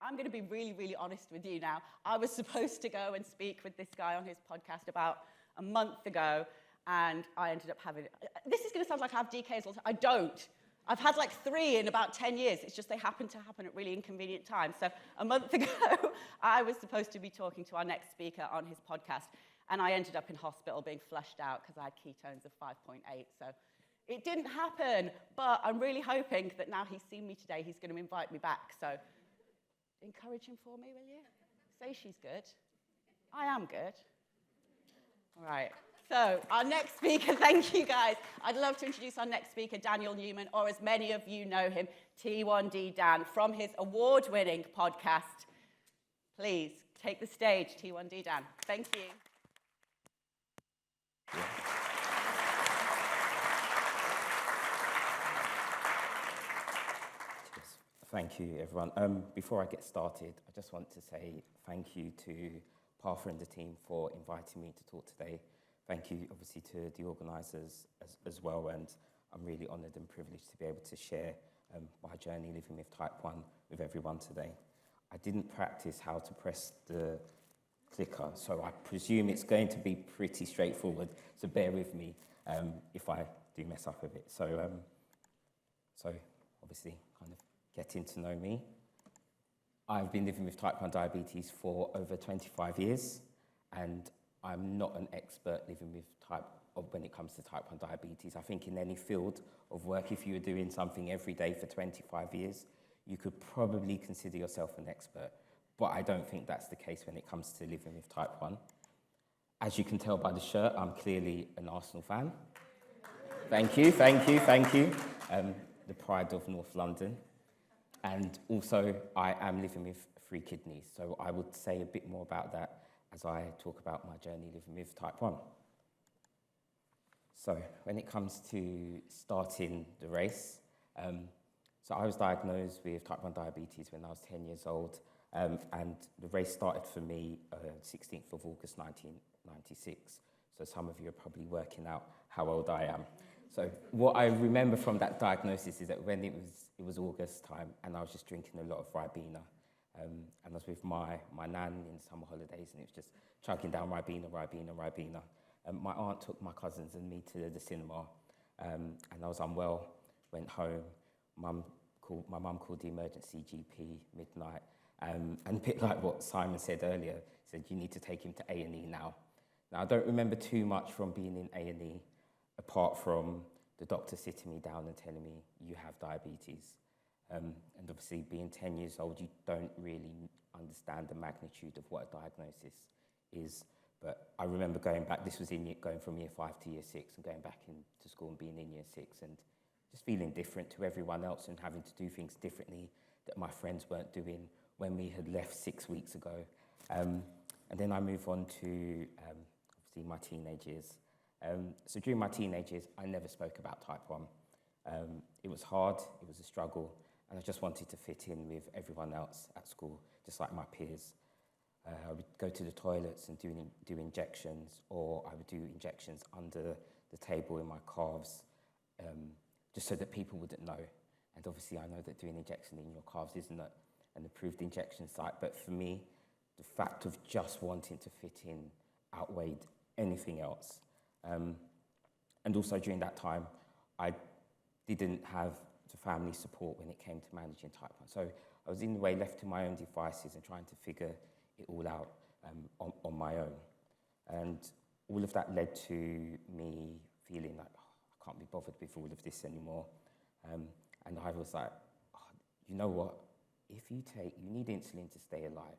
I'm going to be really, really honest with you now. I was supposed to go and speak with this guy on his podcast about a month ago, and I ended up having... This is going to sound like I have DKs all the time. I don't. I've had like 3 in about 10 years. It's just they happen to happen at really inconvenient times. So a month ago, I was supposed to be talking to our next speaker on his podcast, and I ended up in hospital being flushed out because I had ketones of 5.8. So it didn't happen, but I'm really hoping that now he's seen me today, he's going to invite me back. So encourage him for me, will you? Say she's good. I am good. All right. So our next speaker, thank you guys. I'd love to introduce our next speaker, Daniel Newman, or as many of you know him, T1D Dan, from his award-winning podcast. Please take the stage, T1D Dan. Thank you. Thank you, everyone. Before I get started, I just want to say thank you to Partha and the team for inviting me to talk today. Thank you, obviously, to the organisers as well, and I'm really honoured and privileged to be able to share my journey living with type 1 with everyone today. I didn't practice how to press the clicker, so I presume it's going to be pretty straightforward, so bear with me if I do mess up a bit. So obviously, kind of getting to know me. I've been living with type 1 diabetes for over 25 years, and I'm not an expert living with when it comes to type 1 diabetes. I think in any field of work, if you were doing something every day for 25 years, you could probably consider yourself an expert. But I don't think that's the case when it comes to living with type 1. As you can tell by the shirt, I'm clearly an Arsenal fan. Thank you. The pride of North London. And also, I am living with 3 kidneys. So I would say a bit more about that as I talk about my journey living with type 1. So when it comes to starting the race, so I was diagnosed with type 1 diabetes when I was 10 years old, and the race started for me 16th of August 1996. So some of you are probably working out how old I am. So what I remember from that diagnosis is that when it was August time, and I was just drinking a lot of Ribena, and I was with my nan in summer holidays, and it was just chugging down Ribena. My aunt took my cousins and me to the cinema, and I was unwell, went home. My mum called the emergency GP midnight, and a bit like what Simon said earlier, said you need to take him to A&E now. Now, I don't remember too much from being in A&E, apart from the doctor sitting me down and telling me, you have diabetes. And obviously, being 10 years old, you don't really understand the magnitude of what a diagnosis is. But I remember going back, this was going from year 5 to year 6, and going back into school and being in year 6, and just feeling different to everyone else and having to do things differently that my friends weren't doing when we had left 6 weeks ago. And then I move on to, obviously, my teenage years. So during my teenage years, I never spoke about type 1. It was hard, it was a struggle, and I just wanted to fit in with everyone else at school, just like my peers. I would go to the toilets and do injections, or I would do injections under the table in my calves, just so that people wouldn't know. And obviously I know that doing injection in your calves isn't an approved injection site, but for me, the fact of just wanting to fit in outweighed anything else. And also during that time, I didn't have the family support when it came to managing type 1. So I was in a way left to my own devices and trying to figure it all out on my own. And all of that led to me feeling like, I can't be bothered with all of this anymore. And I was like, you know what? If you need insulin to stay alive.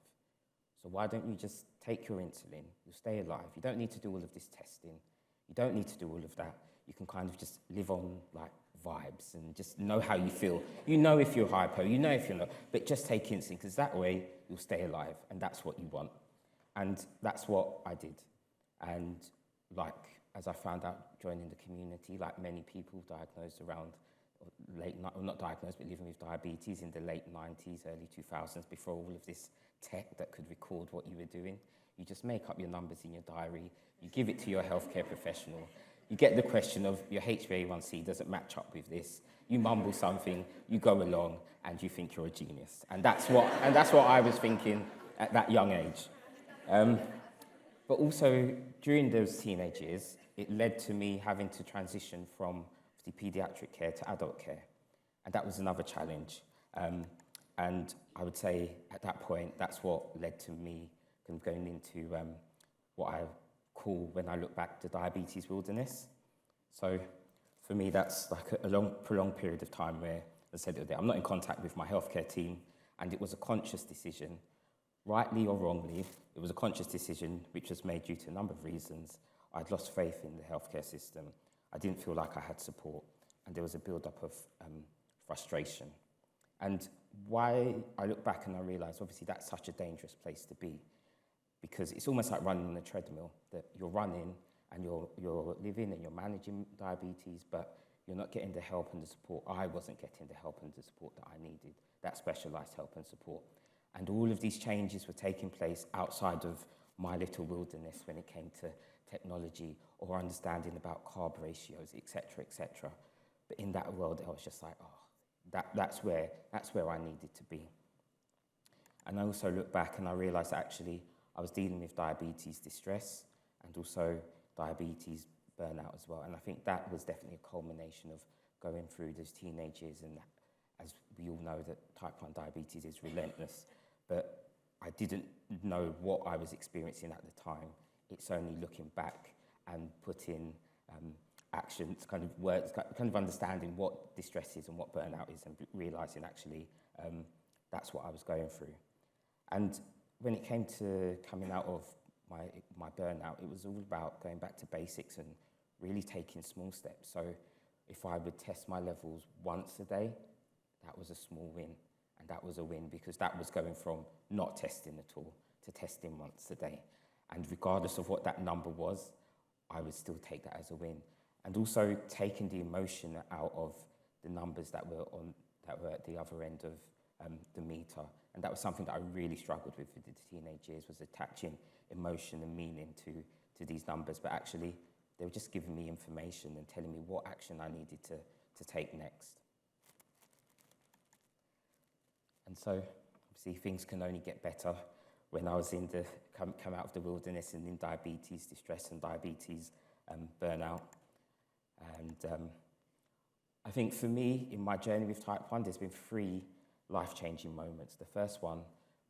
So why don't you just take your insulin? You'll stay alive. You don't need to do all of this testing. You don't need to do all of that. You can kind of just live on like vibes and just know how you feel. You know if you're hypo, you know if you're not, but just take insulin, because that way you'll stay alive, and that's what you want. And that's what I did. And like, as I found out joining the community, like many people diagnosed around not diagnosed, but living with diabetes in the late 90s, early 2000s, before all of this tech that could record what you were doing, you just make up your numbers in your diary, you give it to your healthcare professional, You get the question of your HbA1c doesn't match up with this. You mumble something, you go along, and you think you're a genius. And that's what I was thinking at that young age. But also, during those teenage years, it led to me having to transition from the paediatric care to adult care. And that was another challenge. And I would say at that point, that's what led to me kind of going into what I call, when I look back, the diabetes wilderness. So for me, that's like a long, prolonged period of time where, as I said, I'm not in contact with my healthcare team, and it was a conscious decision, rightly or wrongly. It was a conscious decision which was made due to a number of reasons. I'd lost faith in the healthcare system. I didn't feel like I had support, and there was a build-up of frustration. And why I look back and I realise, obviously, that's such a dangerous place to be, because it's almost like running on a treadmill, that you're running and you're living and you're managing diabetes, but you're not getting the help and the support. I wasn't getting the help and the support that I needed, that specialised help and support. And all of these changes were taking place outside of my little wilderness when it came to technology or understanding about carb ratios, etc., etc. But in that world, I was just like, oh, that's where I needed to be. And I also look back and I realised actually I was dealing with diabetes distress and also diabetes burnout as well. And I think that was definitely a culmination of going through those teenage years. And as we all know, that type 1 diabetes is relentless. But I didn't know what I was experiencing at the time. It's only looking back and putting actions, kind of words, kind of understanding what distress is and what burnout is, and realising actually that's what I was going through. And when it came to coming out of my burnout, it was all about going back to basics and really taking small steps. So if I would test my levels once a day, that was a small win. And that was a win because that was going from not testing at all to testing once a day. And regardless of what that number was, I would still take that as a win. And also taking the emotion out of the numbers that were at the other end of the meter. And that was something that I really struggled with the teenage years, was attaching emotion and meaning to these numbers. But actually, they were just giving me information and telling me what action I needed to take next. And so, obviously, things can only get better. When I was come out of the wilderness and in diabetes distress and diabetes burnout. And I think for me, in my journey with type 1, there's been 3 life-changing moments. The first one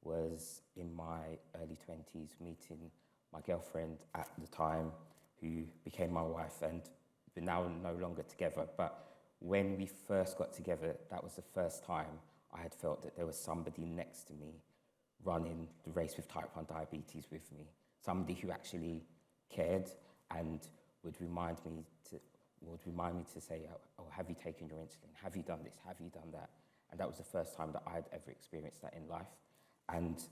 was in my early 20s, meeting my girlfriend at the time, who became my wife, and we're now no longer together. But when we first got together, that was the first time I had felt that there was somebody next to me running the race with type 1 diabetes with me. Somebody who actually cared and would remind me to say, oh, have you taken your insulin? Have you done this? Have you done that? And that was the first time that I had ever experienced that in life. And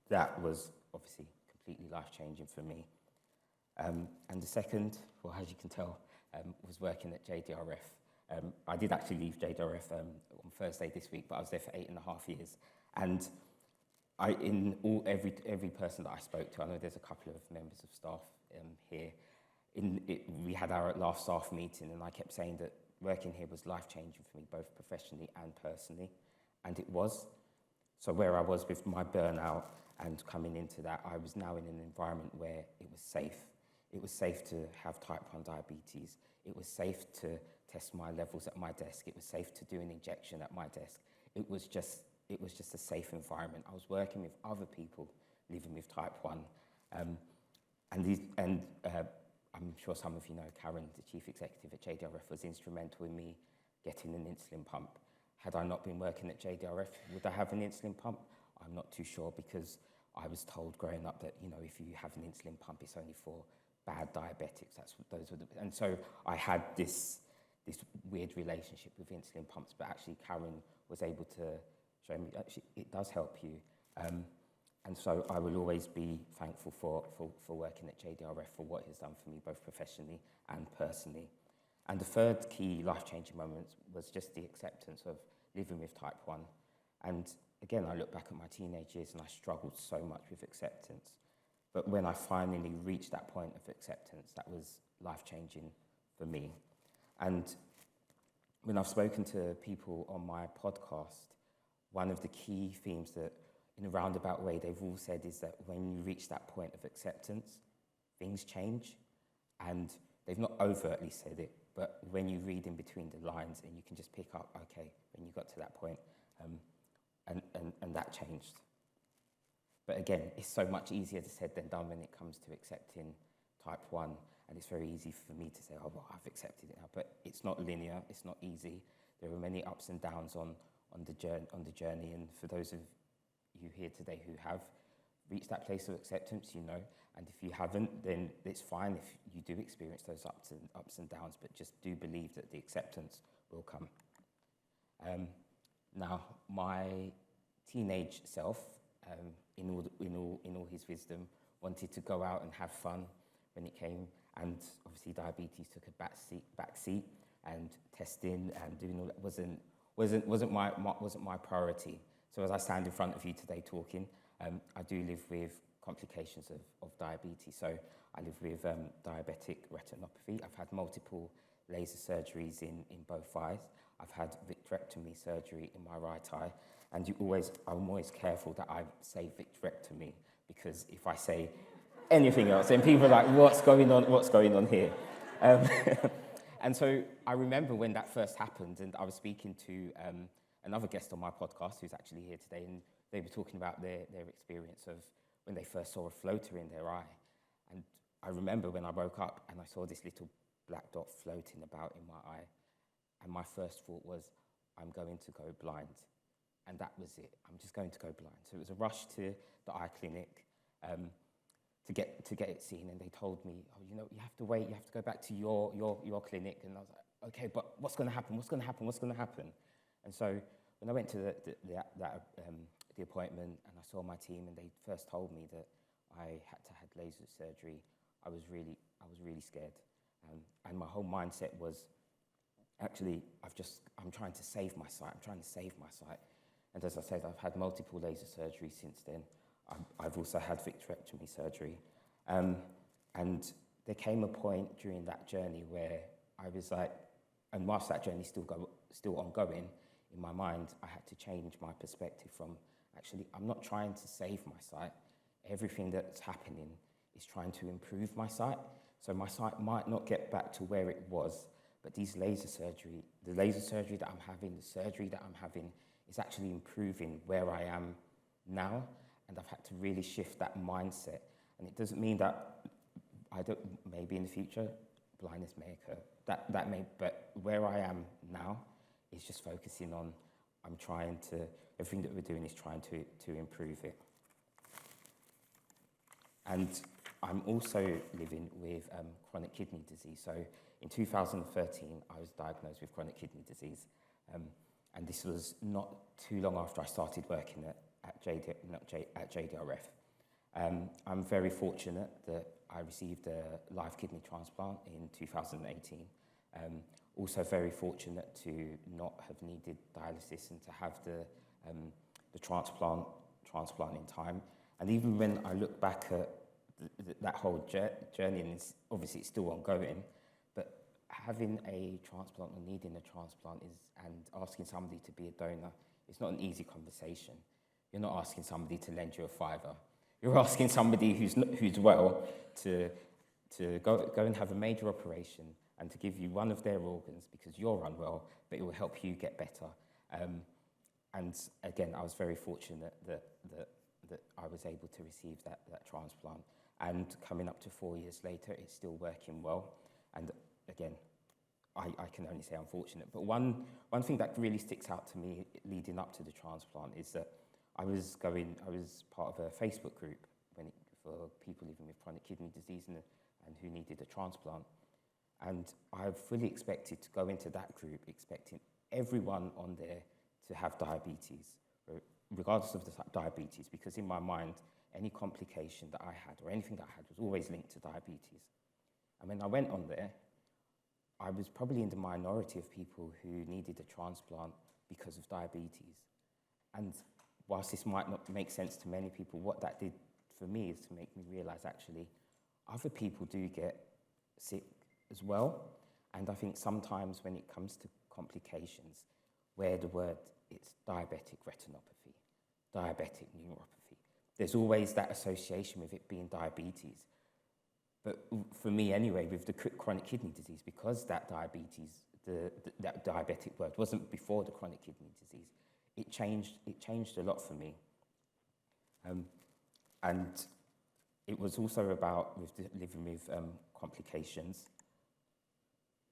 that was obviously completely life-changing for me. And the second, well, as you can tell, was working at JDRF. I did actually leave JDRF on Thursday this week, but I was there for 8.5 years. And every person that I spoke to, I know there's a couple of members of staff here, we had our last staff meeting, and I kept saying that working here was life-changing for me, both professionally and personally, and it was. So where I was with my burnout and coming into that, I was now in an environment where it was safe. It was safe to have type 1 diabetes. It was safe to test my levels at my desk. It was safe to do an injection at my desk. It was just a safe environment. I was working with other people living with type 1. I'm sure some of you know Karen, the chief executive at JDRF, was instrumental in me getting an insulin pump. Had I not been working at JDRF, would I have an insulin pump? I'm not too sure, because I was told growing up that, if you have an insulin pump, it's only for bad diabetics. And so I had this weird relationship with insulin pumps, but actually Karen was able to show me, actually, it does help you. And so I will always be thankful for working at JDRF, for what it has done for me, both professionally and personally. And the third key life-changing moment was just the acceptance of living with type 1. And again, I look back at my teenage years and I struggled so much with acceptance. But when I finally reached that point of acceptance, that was life-changing for me. And when I've spoken to people on my podcast, one of the key themes that, in a roundabout way, they've all said is that when you reach that point of acceptance, things change. And they've not overtly said it, but when you read in between the lines and you can just pick up, okay, when you got to that point, and that changed. But again, it's so much easier said than done when it comes to accepting type 1. And it's very easy for me to say, oh, well, I've accepted it now. But it's not linear, it's not easy. There are many ups and downs on the journey. And for those of you here today who have reached that place of acceptance, you know. And if you haven't, then it's fine if you do experience those ups and downs, but just do believe that the acceptance will come. Now, my teenage self, in all his wisdom, wanted to go out and have fun when it came, and obviously diabetes took a back seat, and testing and doing all that wasn't my priority. So as I stand in front of you today talking, I do live with complications of diabetes. So I live with diabetic retinopathy. I've had multiple laser surgeries in both eyes. I've had vitrectomy surgery in my right eye. And I'm always careful that I say vitrectomy, because if I say anything else, then people are like, what's going on here? And so I remember when that first happened, and I was speaking to another guest on my podcast who's actually here today, and they were talking about their experience of when they first saw a floater in their eye. And I remember when I woke up and I saw this little black dot floating about in my eye, and my first thought was, I'm going to go blind. And that was it. I'm just going to go blind. So it was a rush to the eye clinic to get it seen, and they told me, oh, you know, you have to wait, you have to go back to your clinic. And I was like, okay, but what's going to happen? What's going to happen? What's going to happen? And so when I went to the appointment and I saw my team, and they first told me that I had to have laser surgery, I was really scared. And my whole mindset was, actually, I'm trying to save my sight. I'm trying to save my sight. And as I said, I've had multiple laser surgeries since then. I've also had vitrectomy surgery. And there came a point during that journey where I was like, and whilst that journey is still ongoing, in my mind, I had to change my perspective from, actually, I'm not trying to save my sight. Everything that's happening is trying to improve my sight. So my sight might not get back to where it was, but the laser surgery that I'm having, the surgery that I'm having, is actually improving where I am now. And I've had to really shift that mindset. And it doesn't mean that maybe in the future, blindness may occur. That may, but where I am now is just focusing on, everything that we're doing is trying to improve it. And I'm also living with chronic kidney disease. So in 2013, I was diagnosed with chronic kidney disease. And this was not too long after I started working at JDRF. I'm very fortunate that I received a live kidney transplant in 2018. Also very fortunate to not have needed dialysis and to have the transplant in time. And even when I look back at that whole journey, and obviously it's still ongoing, but having a transplant or needing a transplant and asking somebody to be a donor, it's not an easy conversation. You're not asking somebody to lend you a fiver. You're asking somebody who's well to go and have a major operation and to give you one of their organs because you're unwell, but it will help you get better. And again, I was very fortunate that I was able to receive that transplant. And coming up to 4 years later, it's still working well. And again, I can only say I'm fortunate. But one thing that really sticks out to me leading up to the transplant is that I was part of a Facebook group for people living with chronic kidney disease and who needed a transplant. And I fully expected to go into that group expecting everyone on there to have diabetes, regardless of the diabetes, because in my mind, any complication that I had or anything that I had was always linked to diabetes. And when I went on there, I was probably in the minority of people who needed a transplant because of diabetes. And whilst this might not make sense to many people, what that did for me is to make me realize actually other people do get sick as well. And I think sometimes when it comes to complications, where the word, it's diabetic retinopathy, diabetic neuropathy, there's always that association with it being diabetes. But for me anyway, with the chronic kidney disease, because that diabetes, that diabetic word wasn't before the chronic kidney disease, it changed a lot for me. And it was also about living with complications.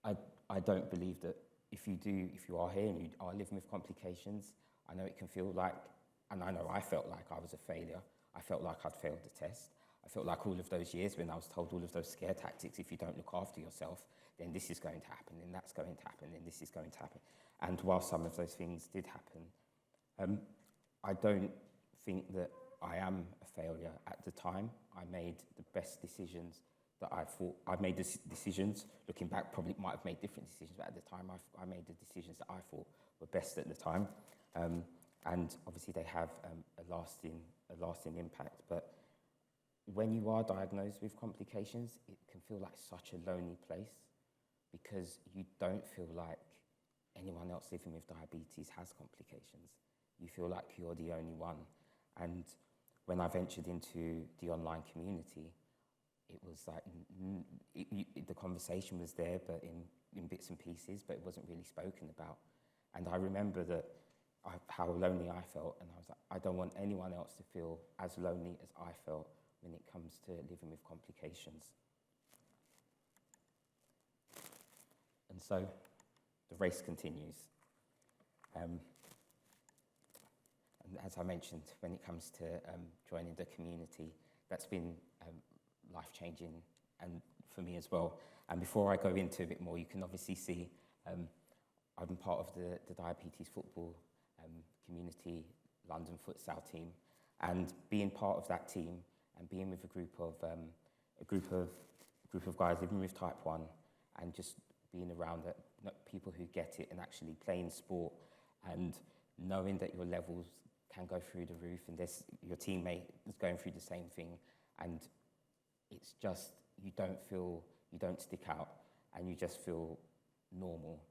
I don't believe that if you are here and you are living with complications, I know it can feel like, and I know I felt like I was a failure. I felt like I'd failed the test. I felt like all of those years when I was told all of those scare tactics, if you don't look after yourself, then this is going to happen, and that's going to happen, and this is going to happen. And while some of those things did happen, I don't think that I am a failure. At the time, I made the best decisions that I thought. I made the decisions, looking back, probably might have made different decisions, but at the time, I made the decisions that I thought were best at the time. And obviously, they have a lasting impact. But when you are diagnosed with complications, it can feel like such a lonely place because you don't feel like anyone else living with diabetes has complications. You feel like you're the only one. And when I ventured into the online community, it was like the conversation was there, but in bits and pieces, but it wasn't really spoken about. And I remember how lonely I felt, and I was like, I don't want anyone else to feel as lonely as I felt when it comes to living with complications. And so the race continues. And as I mentioned, when it comes to joining the community, that's been life-changing and for me as well. And before I go into a bit more, you can obviously see I'm part of the diabetes football community London futsal team, and being part of that team and being with a group of guys living with type 1 and just being around people who get it and actually playing sport and knowing that your levels can go through the roof and your teammate is going through the same thing, and it's just, you don't stick out and you just feel normal.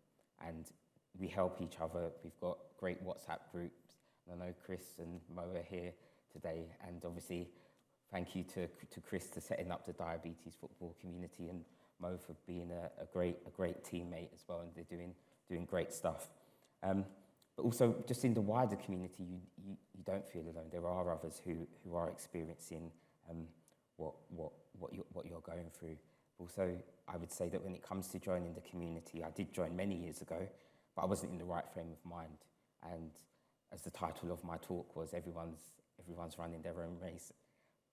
And we help each other. We've got great WhatsApp groups. I know Chris and Mo are here today, and obviously thank you to Chris for setting up the diabetes football community, and Mo for being a great teammate as well, and they're doing great stuff. But also just in the wider community, you don't feel alone. There are others who are experiencing what you're going through. Also, I would say that when it comes to joining the community, I did join many years ago, but I wasn't in the right frame of mind. And as the title of my talk was, everyone's running their own race.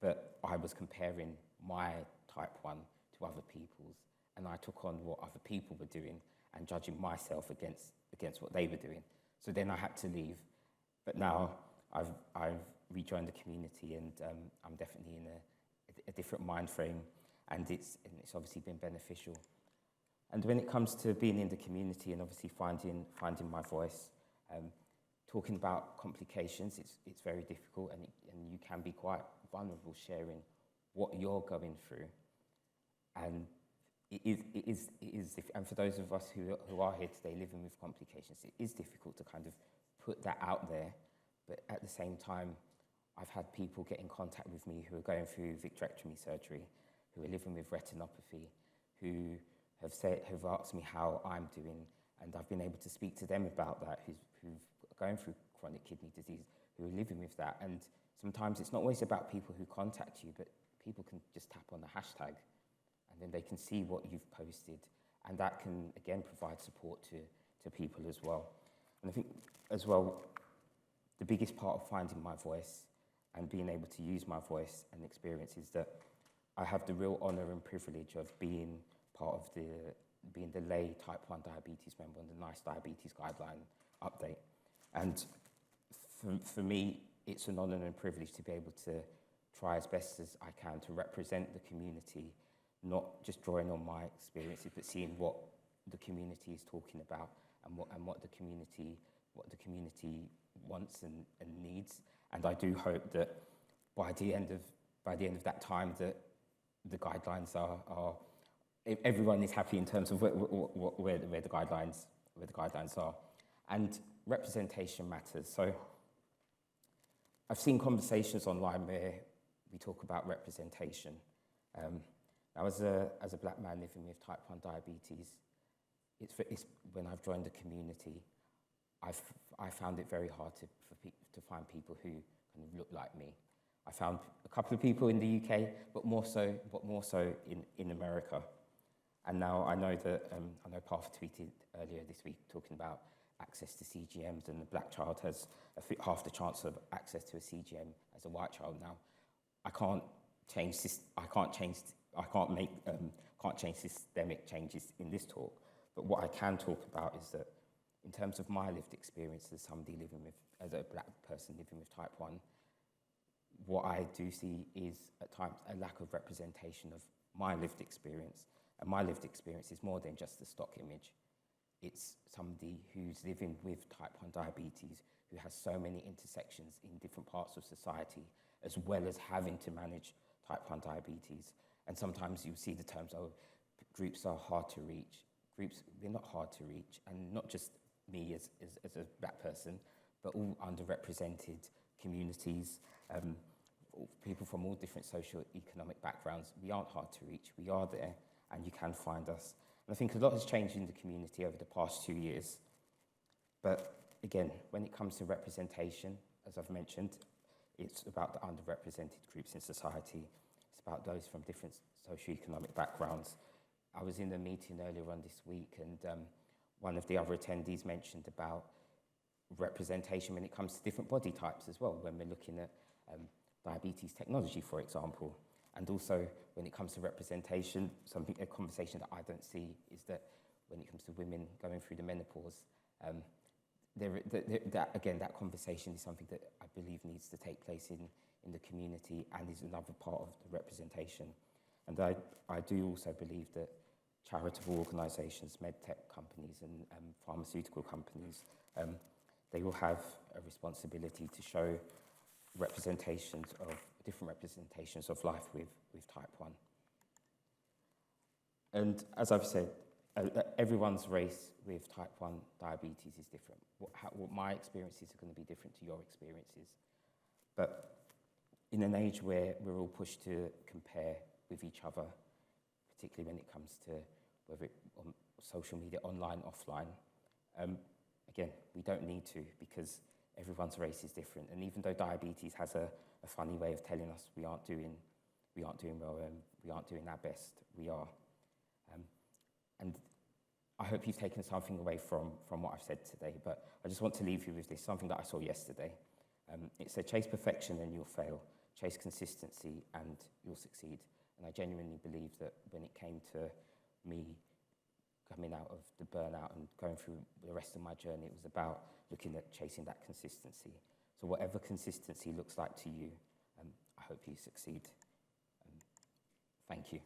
But I was comparing my type 1 to other people's, and I took on what other people were doing and judging myself against what they were doing. So then I had to leave. But now I've rejoined the community, and I'm definitely in a different mind frame, and it's obviously been beneficial. And when it comes to being in the community and obviously finding my voice, talking about complications, it's very difficult, and you can be quite vulnerable sharing what you're going through. And it is, and for those of us who are here today living with complications, it is difficult to kind of put that out there. But at the same time, I've had people get in contact with me who are going through vitrectomy surgery, who are living with retinopathy, who have asked me how I'm doing, and I've been able to speak to them about that, who've going through chronic kidney disease, who are living with that. And sometimes it's not always about people who contact you, but people can just tap on the hashtag, and then they can see what you've posted, and that can, again, provide support to people as well. And I think, as well, the biggest part of finding my voice and being able to use my voice and experience is that I have the real honour and privilege of being part of being the lay type 1 diabetes member on the NICE diabetes guideline update. And for me, it's an honour and privilege to be able to try as best as I can to represent the community, not just drawing on my experiences, but seeing what the community is talking about and what the community wants and needs. And I do hope that by the end of that time, that the guidelines are everyone is happy in terms of where the guidelines are. And representation matters. So I've seen conversations online where we talk about representation. Now, as a black man living with type 1 diabetes, it's when I've joined the community, I found it very hard to find people who kind of look like me. I found a couple of people in the UK, but more so in America. And now I know that, I know Parth tweeted earlier this week talking about access to CGMs, and the black child has half the chance of access to a CGM as a white child. Now, I can't change systemic changes in this talk, but what I can talk about is that in terms of my lived experience as a black person living with type 1, what I do see is at times a lack of representation of my lived experience. And my lived experience is more than just the stock image. It's somebody who's living with type 1 diabetes, who has so many intersections in different parts of society, as well as having to manage type 1 diabetes. And sometimes you see the terms, oh, groups are hard to reach. Groups, they're not hard to reach, and not just me as a black person, but all underrepresented communities, people from all different socio-economic backgrounds. We aren't hard to reach, we are there, and you can find us. And I think a lot has changed in the community over the past 2 years. But again, when it comes to representation, as I've mentioned, it's about the underrepresented groups in society. It's about those from different socio-economic backgrounds. I was in a meeting earlier on this week, and one of the other attendees mentioned about representation when it comes to different body types as well, when we're looking at diabetes technology, for example. And also, when it comes to representation, a conversation that I don't see is that when it comes to women going through the menopause, that conversation is something that I believe needs to take place in the community and is another part of the representation. And I do also believe that charitable organisations, medtech companies and pharmaceutical companies, they will have a responsibility to show different representations of life with type 1. And as I've said, everyone's race with type 1 diabetes is different. What my experiences are going to be different to your experiences. But in an age where we're all pushed to compare with each other, particularly when it comes to whether it on social media, online, offline, again, we don't need to, because everyone's race is different. And even though diabetes has a funny way of telling us we aren't doing well, we aren't doing our best, we are. And I hope you've taken something away from what I've said today, but I just want to leave you with this, something that I saw yesterday. It said, chase perfection and you'll fail. Chase consistency and you'll succeed. And I genuinely believe that when it came to me coming out of the burnout and going through the rest of my journey, it was about looking at chasing that consistency. So whatever consistency looks like to you, I hope you succeed. Thank you.